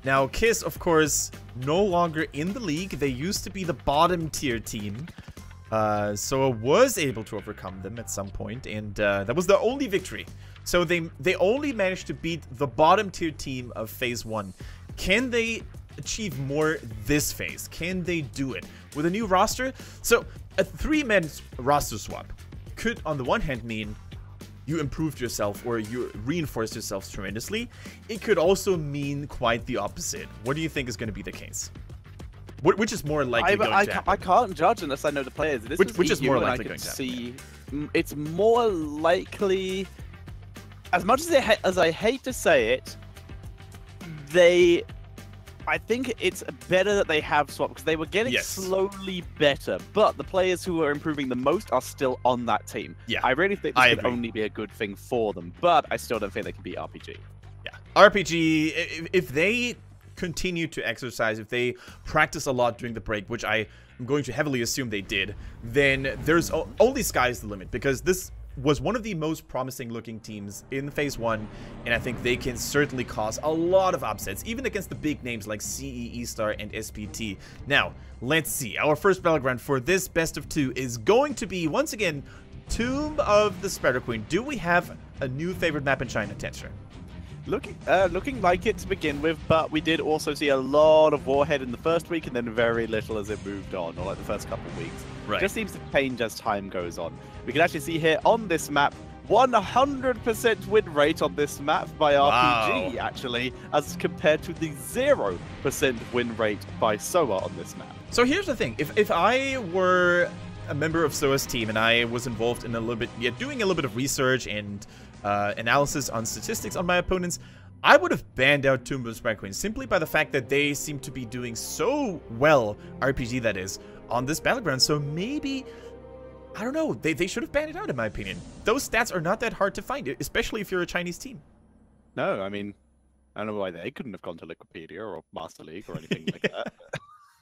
Now, Kiss, of course, no longer in the league. They used to be the bottom tier team. SOA was able to overcome them at some point, and that was the only victory. So they only managed to beat the bottom tier team of Phase 1. Can they achieve more this phase? Can they do it with a new roster? So a 3-man roster swap could, on the one hand, mean you improved yourself or you reinforced yourselves tremendously. It could also mean quite the opposite. What do you think is going to be the case? Which is more likely going to happen? I can't judge unless I know the players. Which is more likely going to happen? It's more likely, as much as I hate to say it, I think it's better that they have swapped because they were getting slowly better, but the players who are improving the most are still on that team. Yeah, I really think this could only be a good thing for them, but I still don't think they can beat RPG. Yeah, RPG, if they continue to exercise, if they practice a lot during the break, which I am going to heavily assume they did, then there's only sky's the limit, because this was one of the most promising looking teams in Phase 1, and I think they can certainly cause a lot of upsets, even against the big names like CE, E-Star, and SPT. Now, let's see. Our first battleground for this best of 2 is going to be, once again, Tomb of the Spider Queen. Do we have a new favorite map in China, Tensher? Looking like it to begin with, but we did also see a lot of Warhead in the first week and then very little as it moved on, or like the first couple of weeks. Right. Just seems to change as time goes on. We can actually see here on this map, 100% win rate on this map by RPG, actually, as compared to the 0% win rate by SOA on this map. So here's the thing. If I were a member of SOA's team and I was involved in doing a little bit of research and analysis on statistics on my opponents, I would have banned out Tomb of the Spider Queen simply by the fact that they seem to be doing so well, RPG that is, on this battleground. So maybe, I don't know, they should have banned it out in my opinion. Those stats are not that hard to find, especially if you're a Chinese team. No, I mean, I don't know why they couldn't have gone to Liquipedia or Master League or anything like that.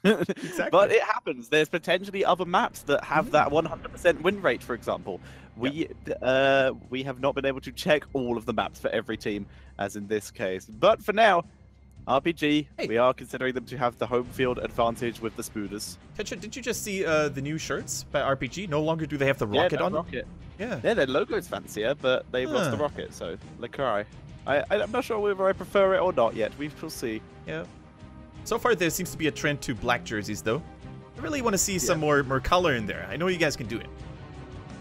Exactly. But it happens. There's potentially other maps that have that 100% win rate, for example. We have not been able to check all of the maps for every team, as in this case. But for now, RPG, we are considering them to have the home field advantage with the Spooders. Did you just see the new shirts by RPG? No longer do they have the rocket on? Rocket. Yeah, their logo is fancier, but they've lost the rocket, so Lakai. I'm not sure whether I prefer it or not yet. We shall see. Yeah. So far, there seems to be a trend to black jerseys, though. I really want to see some more color in there. I know you guys can do it.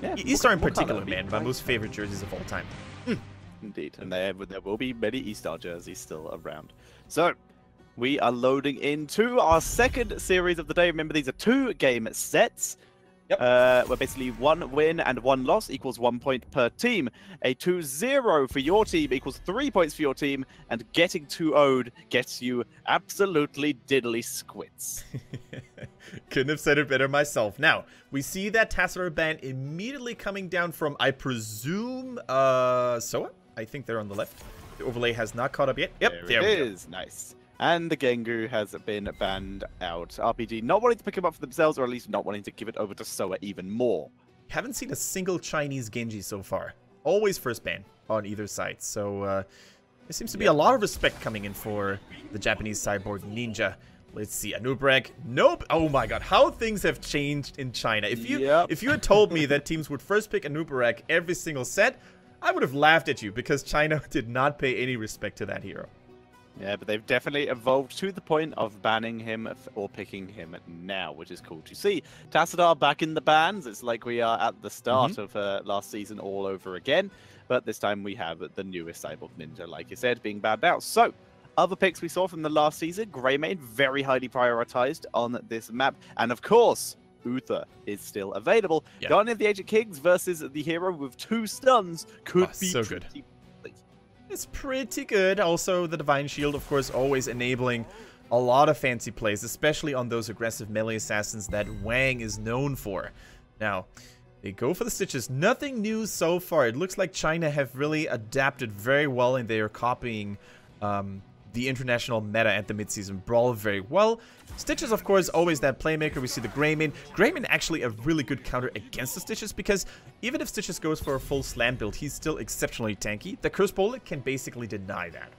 Yeah, E-Star in particular, man, my most favorite jerseys of all time. Indeed, and there will be many E-Star jerseys still around. So, we are loading into our second series of the day. Remember, these are 2-game sets. Yep. Where basically 1 win and 1 loss equals 1 point per team. A 2-0 for your team equals 3 points for your team, and getting 2-0'd gets you absolutely diddly squits. Couldn't have said it better myself. Now, we see that Tassadar ban immediately coming down from, I presume, SOA? I think they're on the left. The overlay has not caught up yet. Yep, there it is. Nice. And the Gengu has been banned out. RPG not wanting to pick him up for themselves, or at least not wanting to give it over to SOA even more. Haven't seen a single Chinese Genji so far. Always first ban on either side. So there seems to be a lot of respect coming in for the Japanese cyborg ninja. Let's see, Anubrek. Nope. Oh my god, how things have changed in China. If you had told me that teams would first pick Anubrek every single set, I would have laughed at you, because China did not pay any respect to that hero. Yeah, but they've definitely evolved to the point of banning him or picking him now, which is cool to see. Tassadar back in the bans. It's like we are at the start of last season all over again. But this time we have the newest Cyborg Ninja, like you said, being banned out. So, other picks we saw from the last season. Greymane, very highly prioritized on this map. And of course, Uther is still available. Yeah. Guardian of the Age of Kings versus the hero with 2 stuns could be so good. It's pretty good. Also, the Divine Shield, of course, always enabling a lot of fancy plays, especially on those aggressive melee assassins that Wang is known for. Now, they go for the Stitches. Nothing new so far. It looks like China have really adapted very well, and they are copying the international meta at the midseason brawl very well. Stitches, of course, always that playmaker. We see the Greymane. Greymane actually a really good counter against the Stitches, because even if Stitches goes for a full slam build, he's still exceptionally tanky. The Curse Bullet can basically deny that.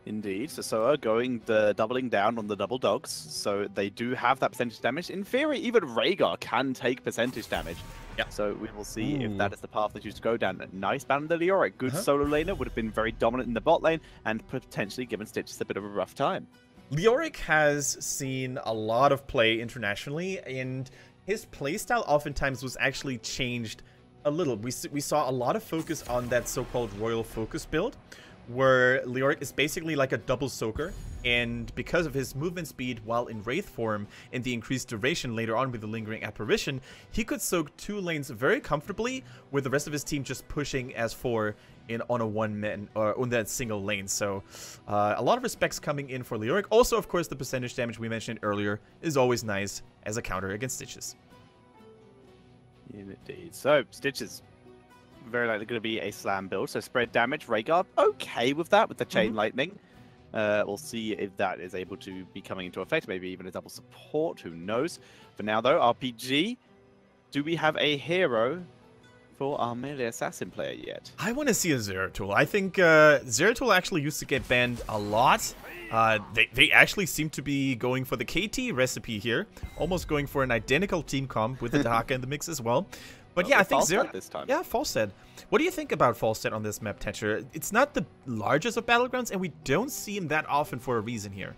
Indeed. So SOA doubling down on the double dogs. So they do have that percentage damage. In theory, even Rhaegar can take percentage damage. Yeah. So we will see if that is the path they choose to go down. Nice ban the Leoric. Good solo laner. Would have been very dominant in the bot lane and potentially given Stitches a bit of a rough time. Leoric has seen a lot of play internationally, and his playstyle oftentimes was actually changed a little. We saw a lot of focus on that so-called Royal Focus build, where Leoric is basically like a double soaker, and because of his movement speed while in Wraith form and the increased duration later on with the Lingering Apparition, he could soak 2 lanes very comfortably, with the rest of his team just pushing as 4 on a one-man or on that single lane. So a lot of respects coming in for Leoric. Also, of course, the percentage damage we mentioned earlier is always nice as a counter against Stitches. Indeed. So Stitches, very likely going to be a slam build. So spread damage, Rhaegar, okay with that, with the chain lightning. We'll see if that is able to be coming into effect. Maybe even a double support, who knows. For now, though, RPG, do we have a hero for our melee assassin player yet? I want to see a Zeratul. I think Zeratul actually used to get banned a lot. They actually seem to be going for the KT recipe here, almost going for an identical team comp with the Dahaka in the mix as well. But yeah, I think Zeratul this time. Yeah, Falstead. What do you think about Falstead on this map, Tetcher? It's not the largest of battlegrounds, and we don't see him that often for a reason here.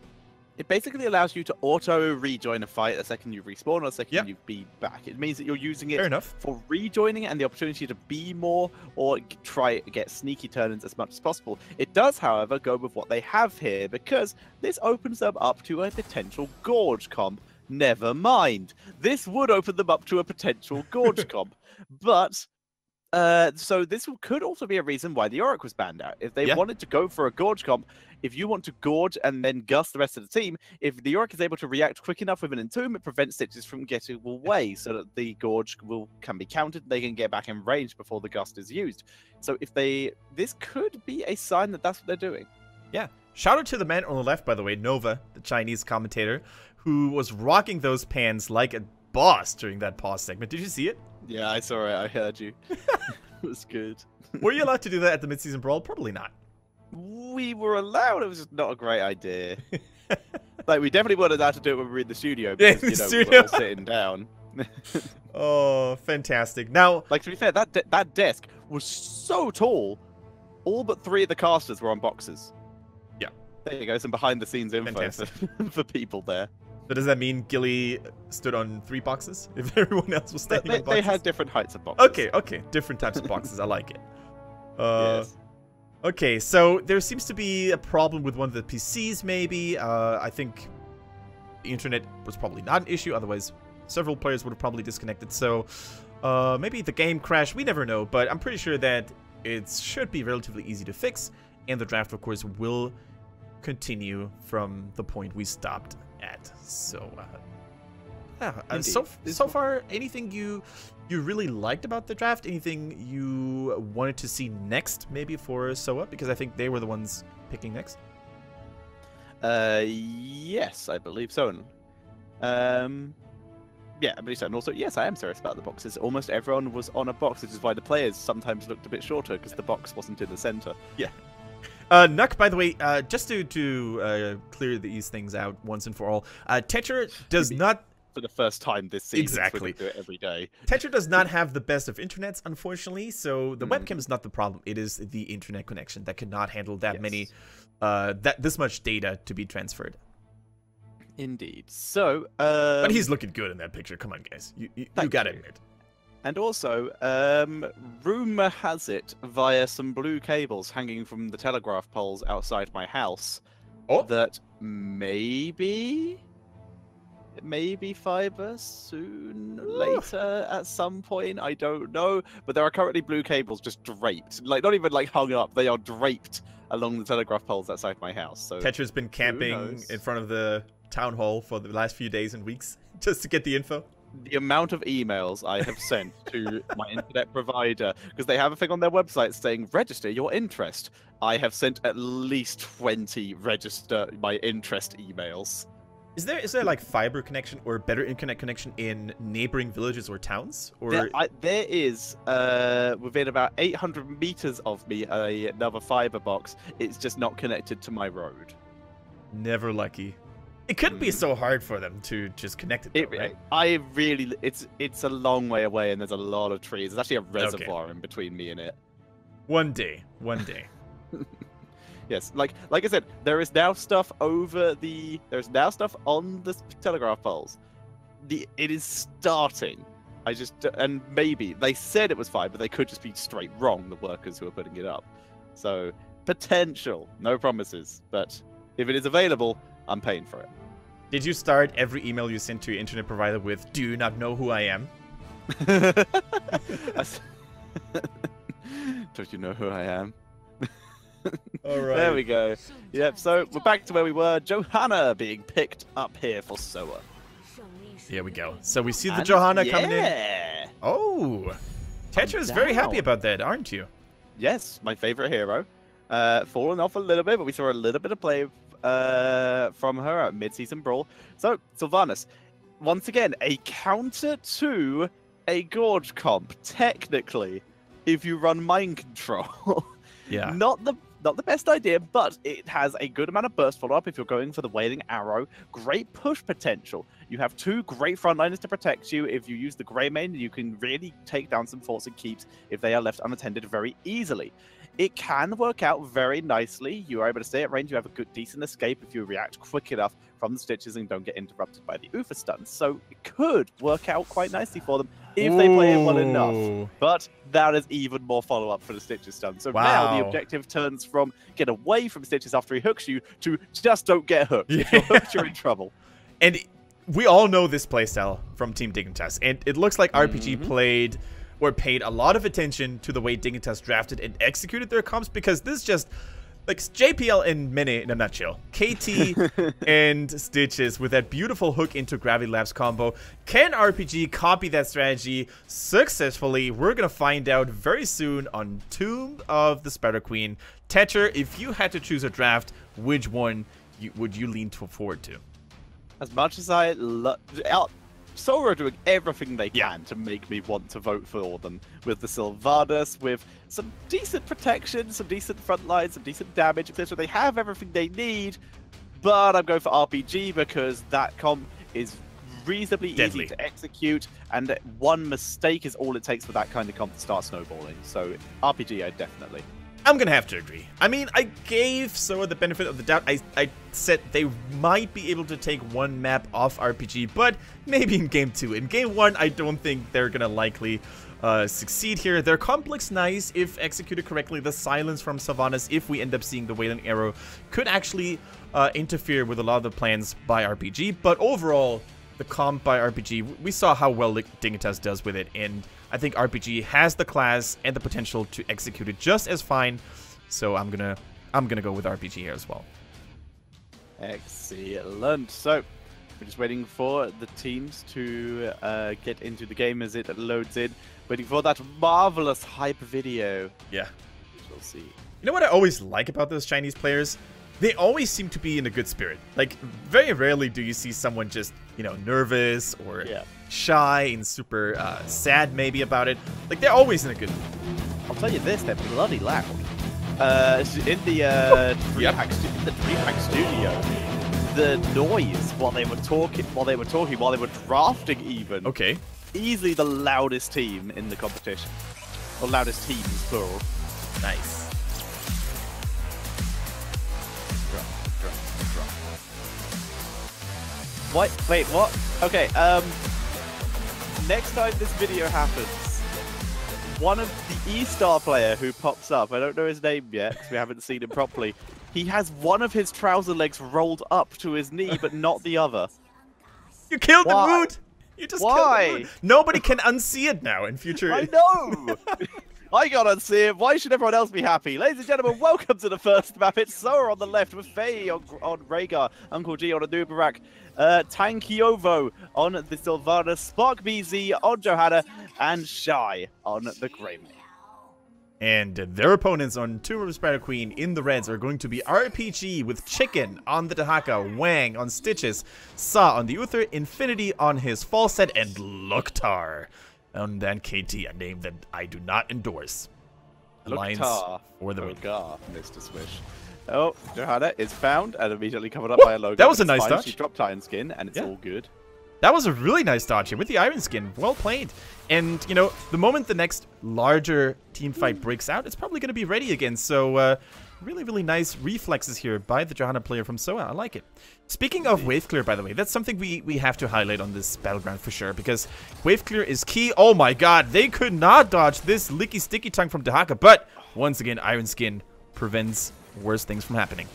It basically allows you to auto-rejoin a fight the second you respawn or the second you be back. It means that you're using it for rejoining and the opportunity to be more or try to get sneaky turn-ins as much as possible. It does, however, go with what they have here, because this opens them up to a potential Gorge comp. Never mind. This would open them up to a potential Gorge comp. But so this could also be a reason why the Auric was banned out. If they wanted to go for a Gorge comp, if you want to Gorge and then Gust the rest of the team, if the Auric is able to react quick enough with an Entomb, it prevents Stitches from getting away so that the Gorge can be countered, they can get back in range before the Gust is used. So if this could be a sign that that's what they're doing. Yeah. Shout out to the man on the left, by the way, Nova, the Chinese commentator, who was rocking those pans like a boss during that pause segment. Did you see it? Yeah, I saw it. I heard you. It was good. Were you allowed to do that at the mid-season brawl? Probably not. We were allowed. It was just not a great idea. Like, we definitely weren't allowed to do it when we were in the studio because, we were all sitting down. Oh, fantastic. Now, like, to be fair, that desk was so tall, all but 3 of the casters were on boxes. Yeah. There you go, some behind-the-scenes info for people there. So does that mean Gilly stood on 3 boxes if everyone else was standing on boxes? They had different heights of boxes. Okay. Different types of boxes. I like it. Yes. Okay, so there seems to be a problem with one of the PCs, maybe. I think the internet was probably not an issue. Otherwise, several players would have probably disconnected. So maybe the game crashed. We never know. But I'm pretty sure that it should be relatively easy to fix. And the draft, of course, will continue from the point we stopped at. So, yeah. So far, anything you really liked about the draft? Anything you wanted to see next, maybe for SOA? Because I think they were the ones picking next. Yes, I believe so. Yeah, I believe so. And also, yes, I am serious about the boxes. Almost everyone was on a box, which is why the players sometimes looked a bit shorter, because the box wasn't in the center. Yeah. Nuck, by the way, just to clear these things out once and for all, Tetra does not... For the first time this season. Exactly. Do it every day. Tetra does not have the best of internets, unfortunately, so the webcam is not the problem. It is the internet connection that cannot handle that many, this much data to be transferred. Indeed. So, but he's looking good in that picture. Come on, guys. You gotta admit. And also, rumor has it, via some blue cables hanging from the telegraph poles outside my house, that maybe fiber later at some point. I don't know, but there are currently blue cables just draped, like not even like hung up. They are draped along the telegraph poles outside my house. So Tetra's been camping in front of the town hall for the last few days and weeks just to get the info. The amount of emails I have sent to my internet provider, because they have a thing on their website saying register your interest. I have sent at least 20 register my interest emails. Is there like fiber connection or better internet connection in neighboring villages or towns? Or there is within about 800 meters of me another fiber box. It's just not connected to my road. Never lucky. It couldn't be so hard for them to just connect it, though, right? It's a long way away, and there's a lot of trees. There's actually a reservoir in between me and it. One day. Yes, like I said, there is now stuff there's now stuff on the telegraph poles. It is starting. And maybe they said it was fine, but they could just be straight wrong, the workers who are putting it up. So potential, no promises, but if it is available, I'm paying for it. Did you start every email you sent to your internet provider with "Do you not know who I am"? Don't you know who I am? All right. There we go. Yep, so we're back to where we were. Johanna being picked up here for SOA. Here we go. So we see the Johanna coming in. Oh, Tetra is very happy about that, aren't you? Yes, my favorite hero. Fallen off a little bit, but we saw a little bit of play from her at mid-season brawl. So, Sylvanas, once again, a counter to a Gorge comp, technically, if you run mind control. Yeah. Not the best idea, but it has a good amount of burst follow-up if you're going for the Wailing Arrow. Great push potential. You have two great frontliners to protect you. If you use the Grey Mane, you can really take down some forts and keeps if they are left unattended very easily. It can work out very nicely. You are able to stay at range. You have a good, decent escape if you react quick enough from the stitches and don't get interrupted by the Ufa stuns. So it could work out quite nicely for them if they play it well enough. But that is even more follow-up for the stitches stun. So now the objective turns from get away from stitches after he hooks you to just don't get hooked. Yeah. If you're hooked, you're in trouble. And we all know this playstyle from Team Dignitas, and it looks like RPG paid a lot of attention to the way Dignitas drafted and executed their comps, because this just like JPL and Mene in a nutshell. KT and Stitches with that beautiful hook into Gravity Labs combo. Can RPG copy that strategy successfully? We're gonna find out very soon on Tomb of the Spider Queen. Tetra, if you had to choose a draft, which one would you lean forward to? As much as I love... SOA are doing everything they can to make me want to vote for them. With the Sylvanas, with some decent protection, some decent front lines, some decent damage, etc. They have everything they need, but I'm going for RPG because that comp is reasonably easy to execute, and one mistake is all it takes for that kind of comp to start snowballing. So RPG, I definitely. I'm gonna have to agree. I mean, I gave SOA the benefit of the doubt. I said they might be able to take one map off RPG, but maybe in Game 2. In Game 1, I don't think they're gonna likely succeed here. Their comp looks nice if executed correctly. The silence from Sylvanas, if we end up seeing the Wailing Arrow, could actually interfere with a lot of the plans by RPG. But overall, the comp by RPG, we saw how well Dignitas does with it, and I think RPG has the class and the potential to execute it just as fine. So I'm gonna go with RPG here as well. Excellent. So we're just waiting for the teams to get into the game as it loads in. Waiting for that marvelous hype video. Yeah. We'll see. You know what I always like about those Chinese players? They always seem to be in a good spirit. Like, very rarely do you see someone just, you know, nervous or shy and super sad maybe about it. Like, they're always in a good mood. I'll tell you this, they're bloody loud. In the DreamHack studio, the noise while they were drafting even. Okay. Easily the loudest team in the competition. Or loudest teams, plural. Nice. Wait, what? Okay, next time this video happens, one of the E-Star player who pops up, I don't know his name yet, because we haven't seen him properly, he has one of his trouser legs rolled up to his knee, but not the other. You killed the mood! You just killed the mood. Nobody can unsee it now in future. I know! I got to see it. Why should everyone else be happy? Ladies and gentlemen, welcome to the first map. It's SOA on the left with Faye on Rhaegar, Uncle G on Anubarak, Tankiovo on the Sylvanas, Spark BZ on Johanna, and Shy on the Grey Mane. And their opponents on Tomb of the Spider Queen in the reds are going to be RPG with Chicken on the Dahaka, Wang on Stitches, Sa on the Uther, Infinity on his Falset, and Loktar on that KT, a name that I do not endorse. Alliance for the win. Mr. Swish. Oh, Johanna is found and immediately covered up by a logo. That was a nice touch. She dropped Iron Skin, and it's all good. That was a really nice dodge here with the Iron Skin. Well played. And, you know, the moment the next larger team fight breaks out, it's probably going to be ready again. So, really, really nice reflexes here by the Johanna player from SOA. I like it. Speaking of wave clear, by the way, that's something we have to highlight on this battleground for sure, because wave clear is key. Oh my god, they could not dodge this licky sticky tongue from Dahaka, but once again, Iron Skin prevents worse things from happening.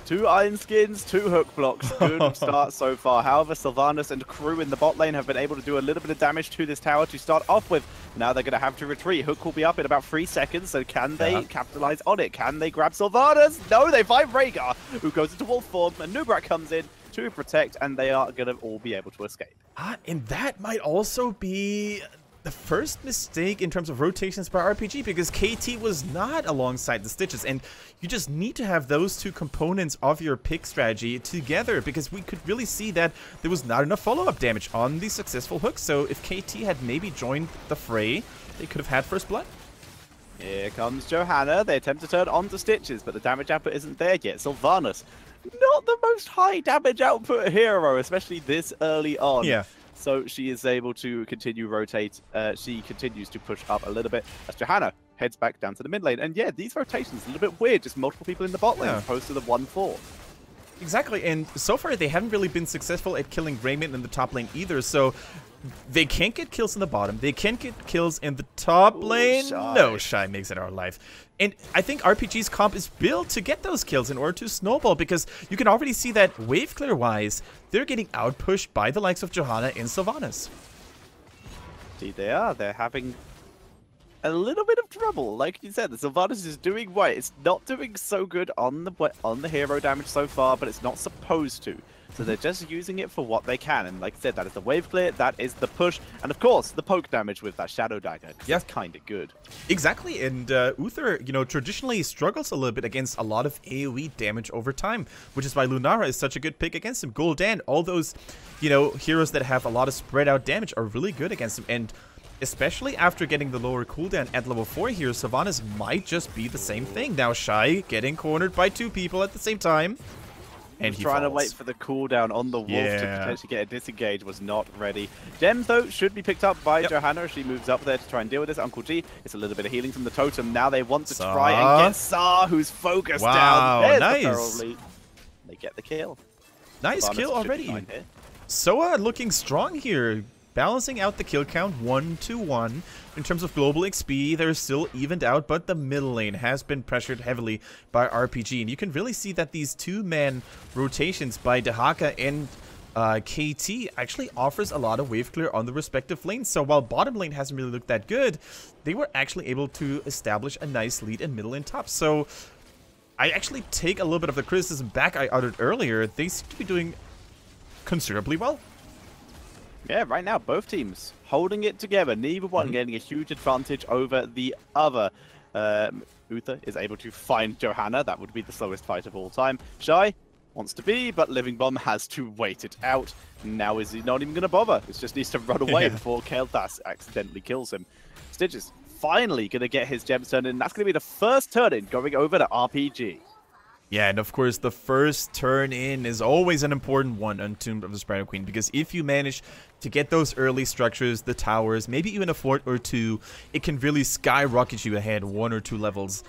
2 Iron Skins, 2 hook blocks. Good start so far. However, Sylvanas and crew in the bot lane have been able to do a little bit of damage to this tower to start off with. Now they're going to have to retreat. Hook will be up in about 3 seconds, so can they capitalize on it? Can they grab Sylvanas? No, they find Rhaegar, who goes into wolf form, and Nubrak comes in to protect, and they are going to all be able to escape. And that might also be the first mistake in terms of rotations by RPG, because KT was not alongside the Stitches, and you just need to have those 2 components of your pick strategy together, because we could really see that there was not enough follow-up damage on the successful hook. So if KT had maybe joined the fray, they could have had first blood. Here comes Johanna. They attempt to turn onto Stitches, but the damage output isn't there yet. Sylvanas, not the most high damage output hero, especially this early on. Yeah. So she is able to continue rotate. She continues to push up a little bit as Johanna heads back down to the mid lane. And yeah, these rotations a little bit weird. Just multiple people in the bot lane as opposed to the 1-4. Exactly, and so far they haven't really been successful at killing Raymond in the top lane either, so they can't get kills in the bottom, they can't get kills in the top lane. Shy. No, Shy makes it our life. And I think RPG's comp is built to get those kills in order to snowball, because you can already see that wave clear wise, they're getting outpushed by the likes of Johanna and Sylvanas. Indeed they are. They're having a little bit of trouble. Like you said, the Sylvanas is doing right. It's not doing so good on the hero damage so far, but it's not supposed to. So they're just using it for what they can. And like I said, that is the wave clear, that is the push, and of course, the poke damage with that Shadow Dagger. Yeah, kind of good. Exactly, and Uther, you know, traditionally struggles a little bit against a lot of AoE damage over time, which is why Lunara is such a good pick against him. Gul'dan, all those, you know, heroes that have a lot of spread out damage are really good against him, and especially after getting the lower cooldown at level 4 here, Sylvanas might just be the same thing. Now Shy getting cornered by 2 people at the same time. And he trying falls. to wait for the cooldown on the wolf to potentially get a disengage, was not ready. Gems, though, should be picked up by Johanna as she moves up there to try and deal with this. Uncle G, it's a little bit of healing from the totem. Now they want to try and get Sa, who's focused down. There's the feral lead. They get the kill. Nice kill already. SOA looking strong here. Balancing out the kill count 1-1. In terms of global XP, they're still evened out, but the middle lane has been pressured heavily by RPG. And you can really see that these 2-man rotations by Dahaka and KT actually offers a lot of wave clear on the respective lanes. So while bottom lane hasn't really looked that good, they were actually able to establish a nice lead in middle and top. So I actually take a little bit of the criticism back I uttered earlier. They seem to be doing considerably well. Yeah, right now, both teams holding it together. Neither one getting a huge advantage over the other. Uther is able to find Johanna. That would be the slowest fight of all time. Shy wants to be, but Living Bomb has to wait it out. Now is he not even going to bother? It just needs to run away before Kael'thas accidentally kills him. Stitches finally going to get his gems turned in. That's going to be the first turn in going over to RPG. Yeah, and of course, the first turn in is always an important one on Tomb of the Spider Queen, because if you manage to get those early structures, the towers, maybe even a fort or 2, it can really skyrocket you ahead 1 or 2 levels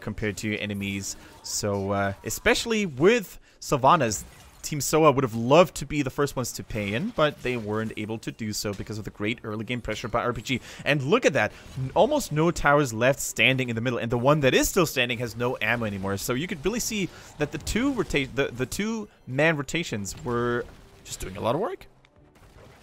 compared to your enemies. So, especially with Sylvanas, Team SOA would have loved to be the first ones to pay in, but they weren't able to do so because of the great early game pressure by RPG. And look at that, almost no towers left standing in the middle, and the one that is still standing has no ammo anymore. So you could really see that the 2-man rotations were just doing a lot of work.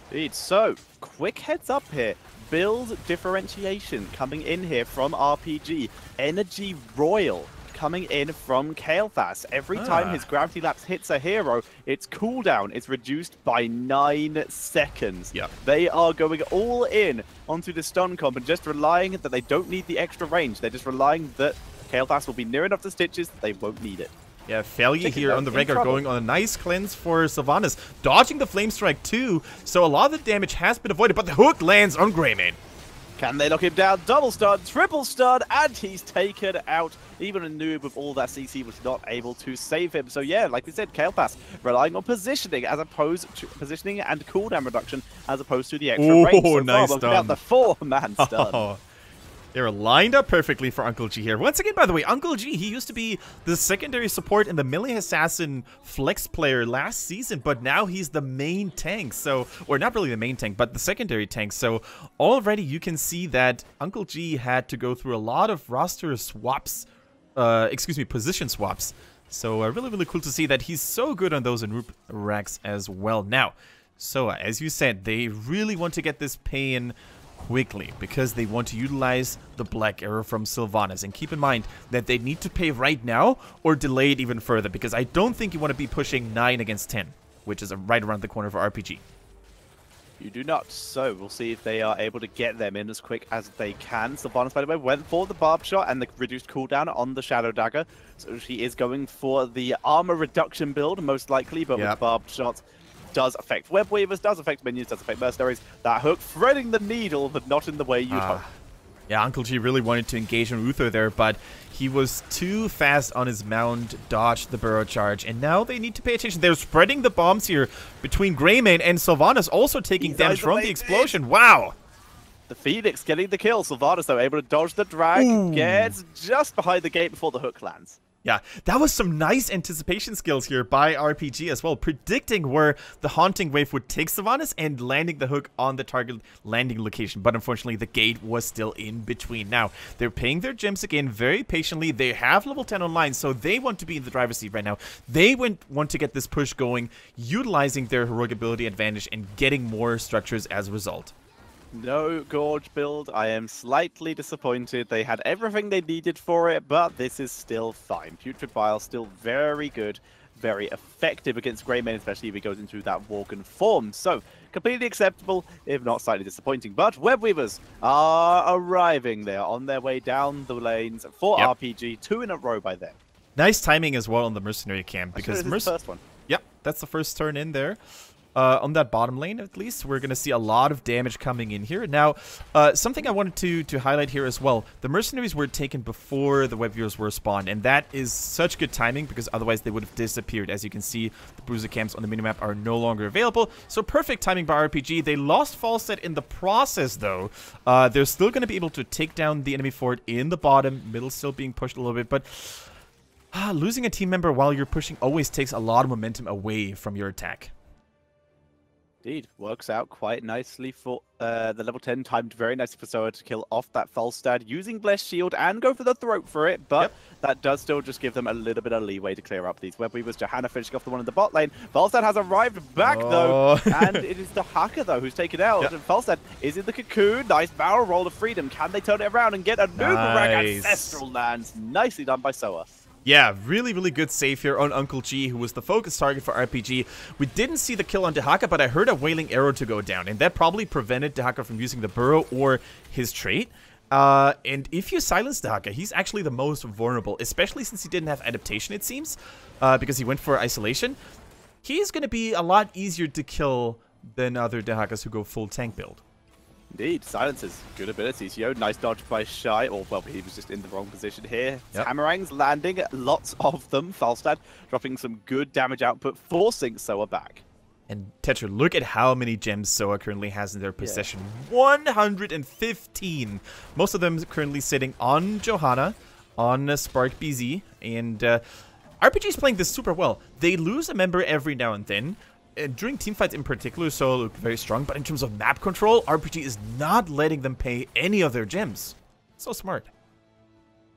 Indeed. So, quick heads up here. Build differentiation coming in here from RPG. Energy Royal coming in from Kael'thas. Every time his Gravity Lapse hits a hero, its cooldown is reduced by 9 seconds. Yep. They are going all in onto the stun comp and just relying that they don't need the extra range. They're just relying that Kael'thas will be near enough to Stitches that they won't need it. Yeah, failure here on the regular, going on a nice cleanse for Sylvanas, dodging the Flame Strike too, so a lot of the damage has been avoided, but the hook lands on Greymane. Can they lock him down? Double stun, triple stun, and he's taken out. Even a noob with all that CC was not able to save him. So yeah, like we said, Kael'thas relying on positioning as opposed to positioning and cooldown reduction as opposed to the extra range. So nice far, without the 4-man stun. Oh. They're lined up perfectly for Uncle G here. Once again, by the way, Uncle G, he used to be the secondary support and the melee assassin flex player last season, but now he's the main tank. So, or not really the main tank, but the secondary tank. So already you can see that Uncle G had to go through a lot of roster swaps, position swaps. So really, really cool to see that he's so good on those in Roop racks as well. Now, so as you said, they really want to get this pay in quickly because they want to utilize the Black Arrow from Sylvanas. And keep in mind that they need to pay right now or delay it even further, because I don't think you want to be pushing 9 against 10, which is right around the corner for RPG. You do not, so we'll see if they are able to get them in as quick as they can. Sylvanas, by the way, went for the Barb Shot and the reduced cooldown on the Shadow Dagger, so she is going for the armor reduction build, most likely, but with Barb Shots does affect web weavers, does affect minions, does affect mercenaries. That hook threading the needle, but not in the way you'd hope. Yeah, Uncle G really wanted to engage on Uther there, but he was too fast on his mount, dodged the burrow charge, and now they need to pay attention. They're spreading the bombs here between Greymane and Sylvanas, also taking damage from the explosion. Wow! The Phoenix getting the kill. Sylvanas, though, able to dodge the drag, gets just behind the gate before the hook lands. Yeah, that was some nice anticipation skills here by RPG as well, predicting where the Haunting Wave would take Sylvanas and landing the hook on the target landing location. But unfortunately, the gate was still in between. Now, they're paying their gems again very patiently. They have level 10 online, so they want to be in the driver's seat right now. They want to get this push going, utilizing their heroic ability advantage and getting more structures as a result. No Gorge build. I am slightly disappointed. They had everything they needed for it, but this is still fine. Putrid Bile still very good, very effective against Greymane, especially if he goes into that Worgen form. So, completely acceptable, if not slightly disappointing. But Web Weavers are arriving. They are on their way down the lanes for RPG, 2 in a row by then. Nice timing as well on the Mercenary camp, because the first one. Yep, that's the first turn in there. On that bottom lane, at least, we're going to see a lot of damage coming in here. Now, something I wanted to highlight here as well. The Mercenaries were taken before the Web Viewers were spawned, and that is such good timing because otherwise they would have disappeared. As you can see, the Bruiser camps on the minimap are no longer available, so perfect timing by RPG. They lost Falstad in the process, though. They're still going to be able to take down the enemy fort in the bottom, middle still being pushed a little bit, but losing a team member while you're pushing always takes a lot of momentum away from your attack. Indeed, works out quite nicely for the level 10, timed very nicely for SOA to kill off that Falstad using Blessed Shield and go for the throat for it, but that does still just give them a little bit of leeway to clear up these Web Weavers. Johanna finishing off the one in the bot lane. Falstad has arrived back though, and it is the Hacker though who's taken out. And Falstad is in the cocoon. Nice barrel roll of freedom. Can they turn it around and get a Numerag Ancestral lands? Nicely done by SOA. Yeah, really, really good save here on Uncle G, who was the focus target for RPG. We didn't see the kill on Dehaka, but I heard a Wailing Arrow to go down, and that probably prevented Dehaka from using the Burrow or his trait. And if you silence Dehaka, he's actually the most vulnerable, especially since he didn't have adaptation, it seems, because he went for isolation. He's going to be a lot easier to kill than other Dehakas who go full tank build. Indeed, silences, good abilities. Yo, nice dodge by Shy. Or, well, he was just in the wrong position here. Hammerangs landing, lots of them. Falstad dropping some good damage output, forcing SOA back. And Tetra, look at how many gems SOA currently has in their possession. 115! Most of them currently sitting on Johanna, on Spark BZ, and RPG is playing this super well. They lose a member every now and then. During teamfights in particular, SOA look very strong, but in terms of map control, RPG is not letting them pay any of their gems. So smart.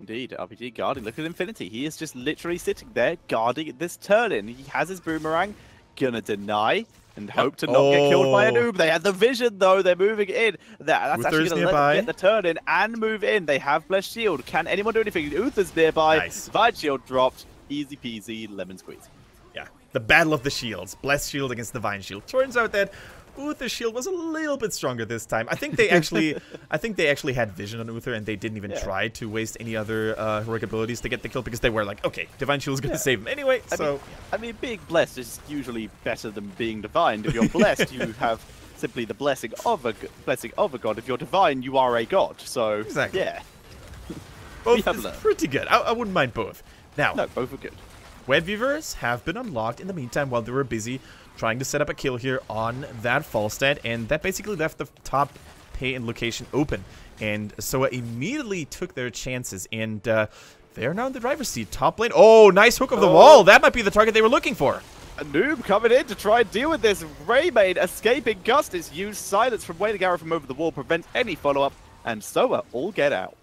Indeed, RPG guarding. Look at Infinity. He is just literally sitting there guarding this turn-in. He has his Boomerang, gonna deny and hope to not get killed by a noob. They had the vision though. They're moving in. That's actually gonna let them get the turn in and move in. They have Blessed Shield. Can anyone do anything? Uther's nearby. Nice. Divine Shield dropped. Easy peasy, lemon squeeze. Yeah, the battle of the shields. Blessed Shield against Divine Shield. Turns out that Uther's shield was a little bit stronger this time. I think they actually had vision on Uther, and they didn't even try to waste any other heroic abilities to get the kill because they were like, okay, Divine Shield is gonna save him anyway. I mean, being blessed is usually better than being divine. If you're blessed, you have simply the blessing of a god. If you're divine, you are a god. So exactly. Yeah, both is pretty good. I wouldn't mind both. Now, no, both are good. Web Weavers have been unlocked in the meantime while they were busy trying to set up a kill here on that Falstad, and that basically left the top pay and location open. And SOA immediately took their chances, and they're now in the driver's seat. Top lane. Oh, nice hook of the wall. That might be the target they were looking for. A noob coming in to try and deal with this. Raymain escaping. Gust is used. Silence from Wayne Garrett from over the wall prevents any follow-up, and SOA all get out.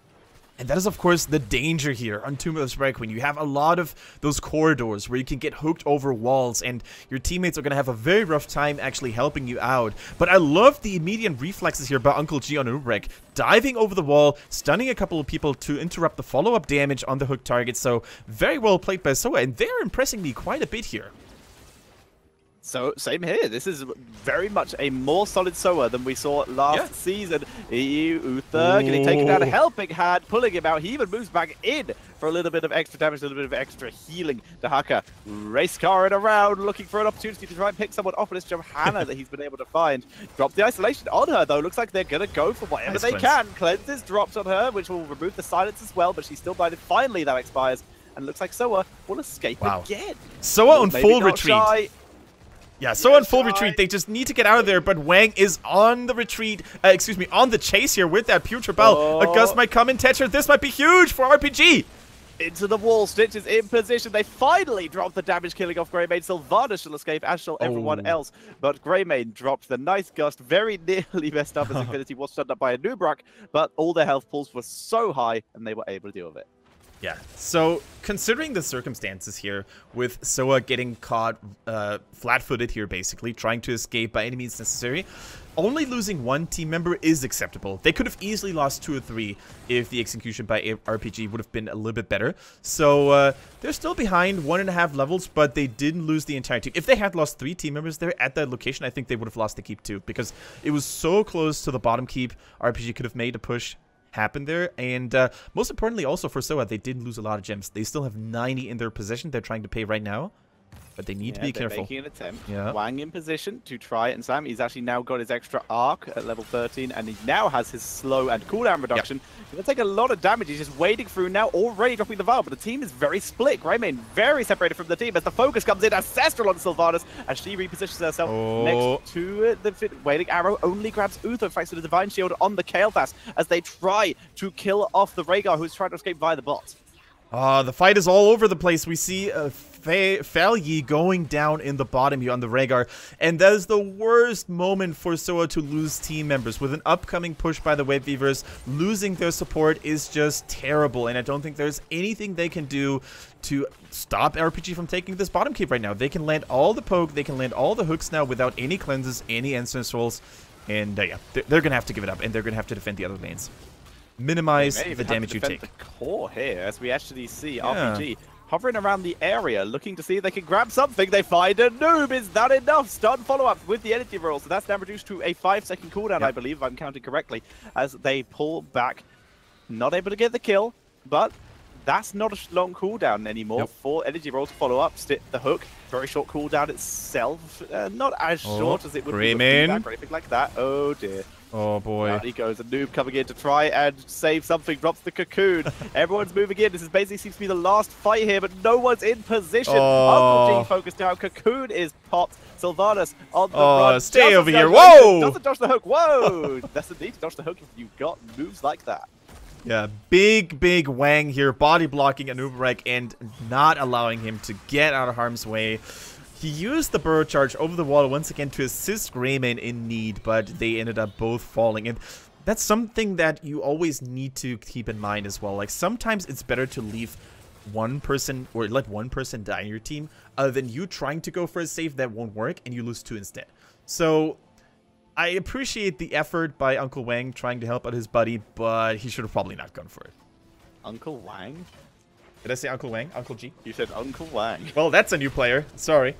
And that is, of course, the danger here on Tomb of the Strike when you have a lot of those corridors where you can get hooked over walls and your teammates are going to have a very rough time actually helping you out. But I love the immediate reflexes here by Uncle G on Ubrek, diving over the wall, stunning a couple of people to interrupt the follow-up damage on the hook target. So very well played by SOA, and they're impressing me quite a bit here. So, same here. This is very much a more solid SOA than we saw last season. Uther getting taken down, a helping hand, pulling him out. He even moves back in for a little bit of extra damage, a little bit of extra healing. The Haka race carring around, looking for an opportunity to try and pick someone off, and it's Johanna that he's been able to find. Drop the isolation on her, though. Looks like they're going to go for whatever they can. Cleanse is dropped on her, which will remove the silence as well, but she's still blinded. Finally, that expires, and looks like SOA will escape again. SOA on full retreat. Yeah, so on full retreat, they just need to get out of there, but Wang is on the retreat, on the chase here with that Putrid Bell. A Gust might come in, Tetra. This might be huge for RPG. Into the wall, Stitch is in position. They finally drop the damage, killing off Greymane. Sylvanas shall escape, as shall everyone else. But Greymane dropped the nice Gust, very nearly messed up as Infinity was stunned up by a Nubrak, but all their health pools were so high, and they were able to deal with it. Yeah, so considering the circumstances here, with SOA getting caught flat-footed here, basically, trying to escape by any means necessary, only losing one team member is acceptable. They could have easily lost 2 or 3 if the execution by RPG would have been a little bit better. So they're still behind 1.5 levels, but they didn't lose the entire team. If they had lost 3 team members there at that location, I think they would have lost the keep too, because it was so close to the bottom keep. RPG could have made a push happen there, and most importantly also for SOA, they didn't lose a lot of gems. They still have 90 in their possession. They're trying to pay right now, but they need to be careful. Making an attempt. Wang in position to try and slam. He's actually now got his extra arc at level 13, and he now has his slow and cooldown reduction. He's going to take a lot of damage. He's just wading through now, already dropping the vial, but the team is very split. Greymane very separated from the team as the focus comes in. Ancestral on Sylvanas as she repositions herself next to the Wailing Arrow. Only grabs Uther thanks to the Divine Shield on the Kael'thas as they try to kill off the Rhaegar, who's trying to escape via the bot. The fight is all over the place. We see Falyi going down in the bottom here on the Rhaegar, and that is the worst moment for SOA to lose team members. With an upcoming push by the Web Weavers, losing their support is just terrible, and I don't think there's anything they can do to stop RPG from taking this bottom keep right now. They can land all the poke, they can land all the hooks now without any cleanses, any ancestrals, and yeah, they're going to have to give it up, and they're going to have to defend the other lanes. Minimize the damage you take. The core here, as we actually see RPG hovering around the area, looking to see if they can grab something. They find a noob. Is that enough? Stun follow-up with the energy roll. So that's now reduced to a 5-second cooldown, I believe, if I'm counting correctly, as they pull back. Not able to get the kill, but that's not a long cooldown anymore for energy rolls to follow up. Stick the hook. Very short cooldown itself. Not as short as it would be with feedback or anything like that. Oh dear. Oh boy. Out he goes, a noob coming in to try and save something, drops the cocoon. Everyone's moving in. This is basically seems to be the last fight here, but no one's in position. Uncle G focused down. Cocoon is popped. Sylvanas on the run. Stay over here. Whoa! Doesn't dodge the hook. Whoa! That's the need to dodge the hook if you've got moves like that. Yeah, big Wang here, body blocking an Uberek and not allowing him to get out of harm's way. He used the burrow charge over the wall once again to assist Greymane in need, but they ended up both falling. And that's something that you always need to keep in mind as well. Like, sometimes it's better to leave one person or let one person die in your team, other than you trying to go for a save that won't work and you lose 2 instead. So I appreciate the effort by Uncle Wang trying to help out his buddy, but he should have probably not gone for it. Uncle Wang? Did I say Uncle Wang? Uncle G? You said Uncle Wang. Well, that's a new player. Sorry.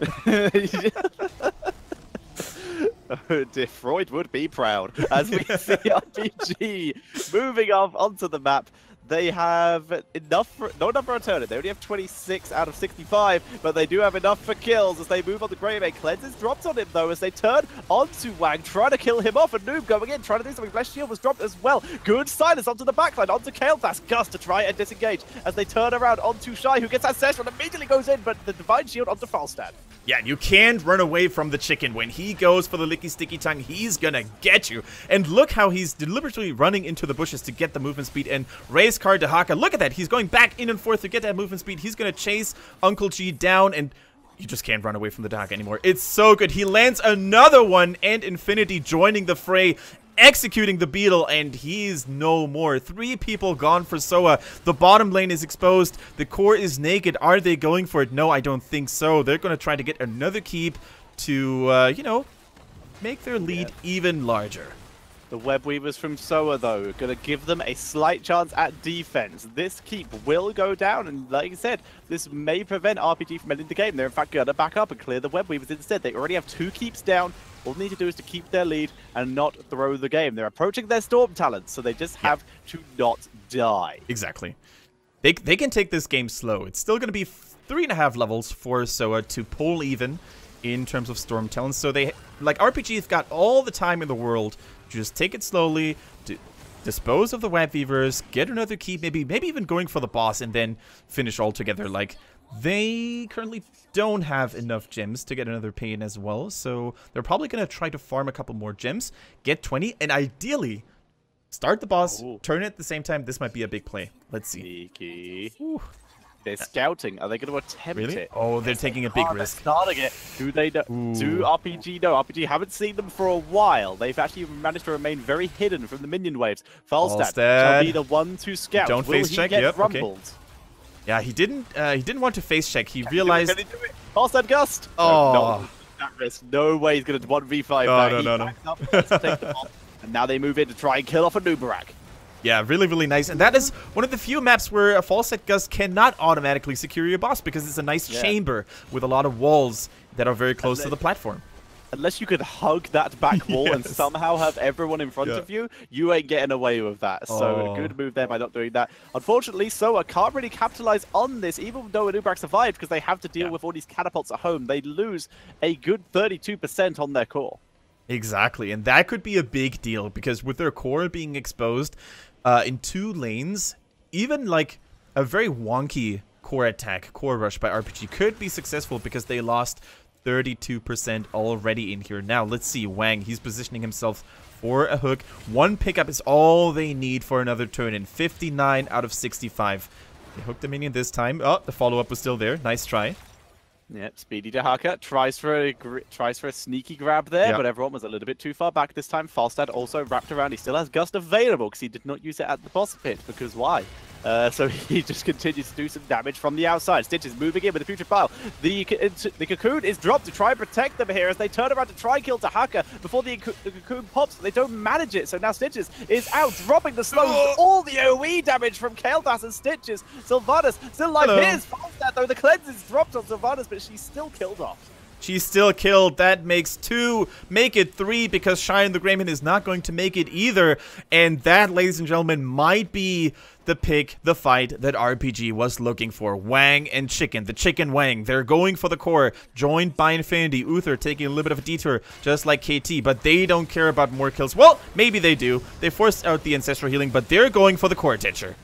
Oh dear, Freud would be proud. As we see RPG moving off onto the map. They have enough for, not enough for a turret. They only have 26 out of 65, but they do have enough for kills as they move on the Grave. Cleanse is dropped on him though as they turn onto Wang, trying to kill him off. And Noob going in, trying to do something. Flesh Shield was dropped as well. Good silence onto the backline, onto Kael'thas. Gus to try and disengage as they turn around onto Shy, who gets that session and immediately goes in, but the Divine Shield onto Falstad. Yeah, you can't run away from the chicken. When he goes for the licky sticky tongue, he's gonna get you. And look how he's deliberately running into the bushes to get the movement speed and raise card to Haka. Look at that. He's going back in and forth to get that movement speed. He's gonna chase Uncle G down, and you just can't run away from the Dahaka anymore. It's so good. He lands another one, and Infinity joining the fray, executing the Beetle, and he's no more. 3 people gone for SOA. The bottom lane is exposed. The core is naked. Are they going for it? No, I don't think so. They're going to try to get another keep to, you know, make their lead even larger. The Web Weavers from SOA, though, going to give them a slight chance at defense. This keep will go down, and like I said, this may prevent RPG from ending the game. They're, in fact, going to back up and clear the Web Weavers instead. They already have 2 keeps down. All they need to do is to keep their lead and not throw the game. They're approaching their Storm talents, so they just have to not die. Exactly. They can take this game slow. It's still going to be 3.5 levels for SOA to pull even in terms of Storm talents. So they, like, RPG's got all the time in the world. Just take it slowly, dispose of the Web Weavers, get another keep, maybe even going for the boss, and then finish all together. Like, they currently don't have enough gems to get another pain as well, so they're probably going to try to farm a couple more gems, get 20, and ideally start the boss, turn it at the same time. This might be a big play. Let's see. Ooh. They're scouting. Are they going to attempt it? Oh, they're taking a big risk. Starting it. Do they know? Do RPG know? RPG haven't seen them for a while. They've actually managed to remain very hidden from the minion waves. Falstad shall be the one to scout. Don't face check. Yep. Okay. Yeah, he didn't want to face check. He realized. Can he do it? Falstad Gust. Oh. No, that risk. No way he's going to 1v5. No. And now they move in to try and kill off a Nubarak. Yeah, really, really nice. And that is one of the few maps where a Falstad Gust cannot automatically secure your boss because it's a nice chamber with a lot of walls that are very close to the platform. Unless you could hug that back wall and somehow have everyone in front of you, you ain't getting away with that. So a good move there by not doing that. Unfortunately, SOA can't really capitalize on this, even though Nubarak survived, because they have to deal with all these catapults at home. They lose a good 32% on their core. Exactly, and that could be a big deal because with their core being exposed in 2 lanes, even like a very wonky core attack, core rush by RPG could be successful because they lost 32% already in here. Now, let's see, Wang, he's positioning himself for a hook. 1 pickup is all they need for another turn in. 59 out of 65. They hooked the minion this time. Oh, the follow-up was still there. Nice try. Yep, Speedy Dahaka tries for a sneaky grab there, but everyone was a little bit too far back this time. Falstad also wrapped around. He still has Gust available because he did not use it at the boss pit, because why? So he just continues to do some damage from the outside. Stitch is moving in with the future pile. The cocoon is dropped to try and protect them here as they turn around to try and kill Dahaka before the cocoon pops. They don't manage it, so now Stitches is out, dropping the slows. All the OE damage from Kael'thas and Stitches. Sylvanas still alive. Here's Falstad, though. The cleanse is dropped on Sylvanas, but she's still killed off. She's still killed. That makes 2. Make it 3 because Shine the Greyman is not going to make it either. And that, ladies and gentlemen, might be the pick, the fight that RPG was looking for. Wang and Chicken. The Chicken Wang. They're going for the core. Joined by Infinity. Uther taking a little bit of a detour, just like KT. But they don't care about more kills. Well, maybe they do. They forced out the Ancestral Healing, but they're going for the core, Teacher.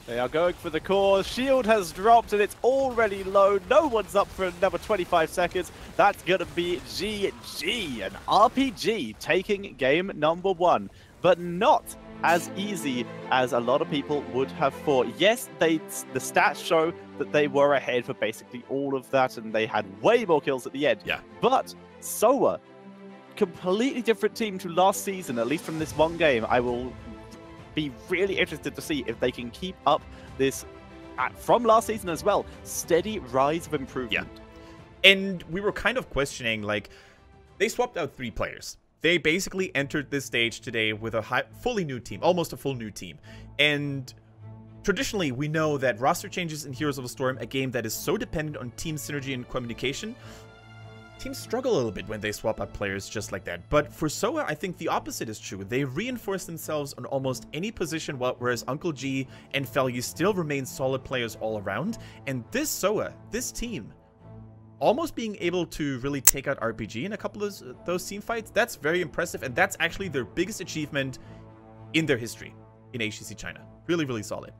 They are going for the core. Shield has dropped and it's already low. No one's up for another 25 seconds. That's going to be GG. And RPG taking game number 1. But not as easy as a lot of people would have thought. Yes, the stats show that they were ahead for basically all of that and they had way more kills at the end. Yeah. But SOA, completely different team to last season, at least from this one game. I will be really interested to see if they can keep up this from last season as well, steady rise of improvement. Yeah. And we were kind of questioning, like, they swapped out 3 players. They basically entered this stage today with a fully new team, almost a full new team. And traditionally, we know that roster changes in Heroes of the Storm, a game that is so dependent on team synergy and communication, teams struggle a little bit when they swap out players just like that. But for SOA, I think the opposite is true. They reinforce themselves on almost any position, whereas Uncle G and Felyu still remain solid players all around. And this SOA, this team, almost being able to really take out RPG in a couple of those team fights, that's very impressive. And that's actually their biggest achievement in their history in HGC China. Really, really solid.